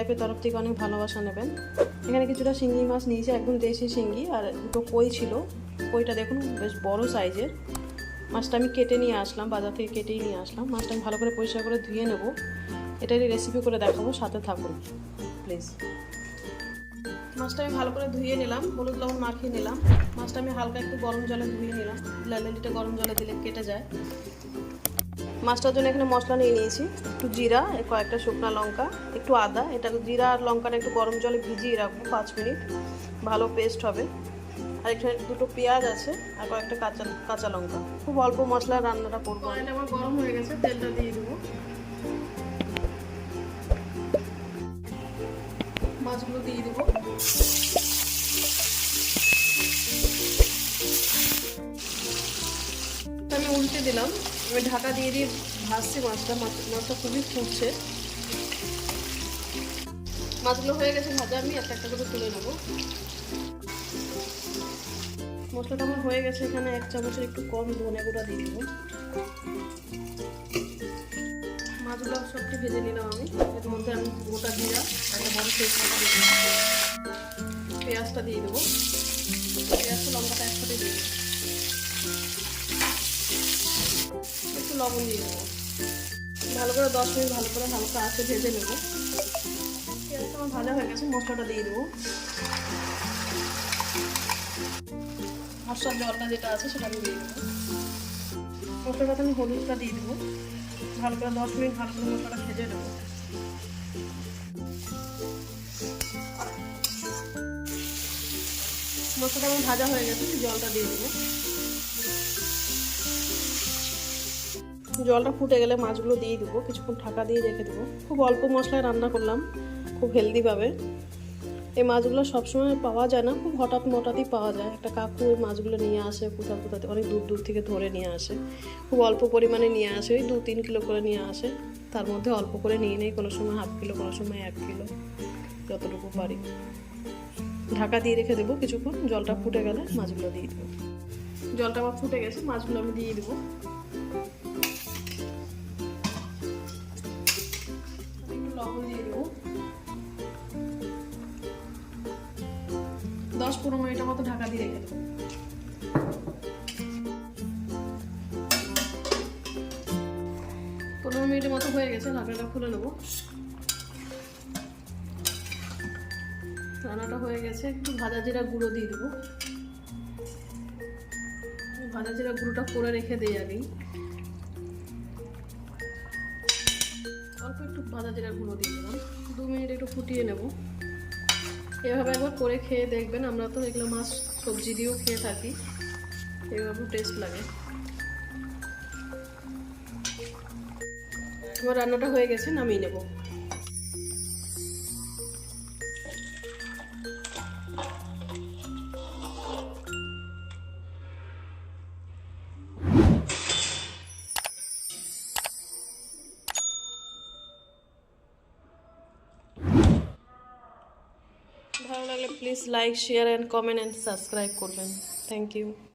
লাইফের তরফ থেকে অনেক ভালোবাসা নেবেন। এখানে কিছুটা শিঙ্গি মাছ নিয়েছি, একদম দেশি শিঙ্গি, আর দুটো কই ছিল। কইটা দেখুন বেশ বড় সাইজের। মাছটা আমি কেটে নিয়ে আসলাম, বাজার থেকে কেটেই নিয়ে আসলাম। মাছটা আমি ভালো করে পরিষ্কার করে ধুয়ে নেব। এটারই রেসিপি করে দেখাবো, সাথে থাকুন প্লিজ। মাছটা আমি ভালো করে ধুয়ে নিলাম, হলুদ লবণ মাখিয়ে নিলাম। মাছটা আমি হালকা একটু গরম জলে ধুয়ে নিলাম, লেলিটা গরম জলে দিলে কেটে যায়। মাছটার জন্য এখানে মশলা নিয়ে নিয়েছি, একটু জিরা, কয়েকটা শুকনো লঙ্কা, একটু আদা। এটা জিরা আর লঙ্কাটা একটু গরম জলে ভিজিয়ে রাখবো 5 মিনিট, ভালো পেস্ট হবে। আর এখানে দুটো পেঁয়াজ আছে আর কয়েকটা কাঁচা লঙ্কা। খুব অল্প মশলা রান্নাটা করবো। এটা আমার গরম হয়ে গেছে, তেলটা দিয়ে দেবো। মাছগুলো দিয়ে দেবো। আমি উল্টে দিলাম, আমি ঢাকা দিয়ে ভাজছি মাছটা খুবই ফুটছে। মাছগুলো হয়ে গেছে ভাজা, আমি একটা একটা করে তুলে নেবো। মশলাটা আমার হয়ে গেছে, এখানে 1 চামচের একটু কম ধনে গুঁড়া দিয়ে দেবো। মাছগুলো সবটি ভেজে নিলাম আমি। এর মধ্যে আমি গোটা জিরা, একটা বড় তেজপাতা দিয়ে দেবো, পেঁয়াজটা দিয়ে দেবো। পেঁয়াজটা লঙ্কাটা একসাথে দিয়ে দেবো, একটু লবণ দিয়ে দেবো। ভালো করে 10 মিনিট ভালো করে হালকা আঁচে ভেজে নেবো। পেঁয়াজটা আমার ভাজা হয়ে গেছে, মশলাটা দিয়ে দেবো। মশলার জলটা যেটা আছে সেটা আমি দিয়ে দেবো। মশলাটাতে আমি হলুদটা দিয়ে দেবো। ভালো করে 10 মিনিট ভালো করে মশলাটা ভেজে নেবো। মশলাটা আমার ভাজা হয়ে গেছে, জলটা দিয়ে দেবো। জলটা ফুটে গেলে মাছগুলো দিয়ে দেবো, কিছুক্ষণ ঢাকা দিয়ে রেখে দেবো। খুব অল্প মশলায় রান্না করলাম, খুব হেলদিভাবে। এই মাছগুলো সবসময় পাওয়া যায় না, খুব হঠাৎই পাওয়া যায়। একটা কাকু ওই মাছগুলো নিয়ে আসে, কোথাতে অনেক দূর থেকে ধরে নিয়ে আসে। খুব অল্প পরিমাণে নিয়ে আসে, ওই 2-3 কিলো করে নিয়ে আসে। তার মধ্যে অল্প করে নিয়ে নেই, কোনো সময় ½ কিলো, কোনো সময় 1 কিলো, যতটুকু পারি। ঢাকা দিয়ে রেখে দেবো কিছুক্ষণ। জলটা ফুটে গেলে মাছগুলো দিয়ে দেবো। জলটা আবার ফুটে গেছে, মাছগুলো আমি দিয়ে দেবো। একটু লবণ দিয়ে দেবো। 10-15 মিনিটের মতো ঢাকা দিয়ে রেখে দেবো। 15 মিনিটের মতো হয়ে গেছে, ঢাকাটা খুলে নেবো। রান্নাটা হয়ে গেছে, একটু ভাজা জিরা গুঁড়ো দিয়ে দেবো। ভাজা জিরা গুঁড়োটা করে রেখে দিই আগেই। অল্প একটু ভাজা জিরা গুঁড়ো দিয়ে দিলাম। 2 মিনিট একটু ফুটিয়ে নেব। এভাবে একবার করে খেয়ে দেখবেন, আমরা তো এগুলো মাছ সবজি দিয়েও খেয়ে থাকি, এভাবে টেস্ট লাগে। আমার রান্নাটা হয়ে গেছে, নামিয়ে নেব। ভালো লাগলে please like, share and comment and subscribe করবেন। Thank you.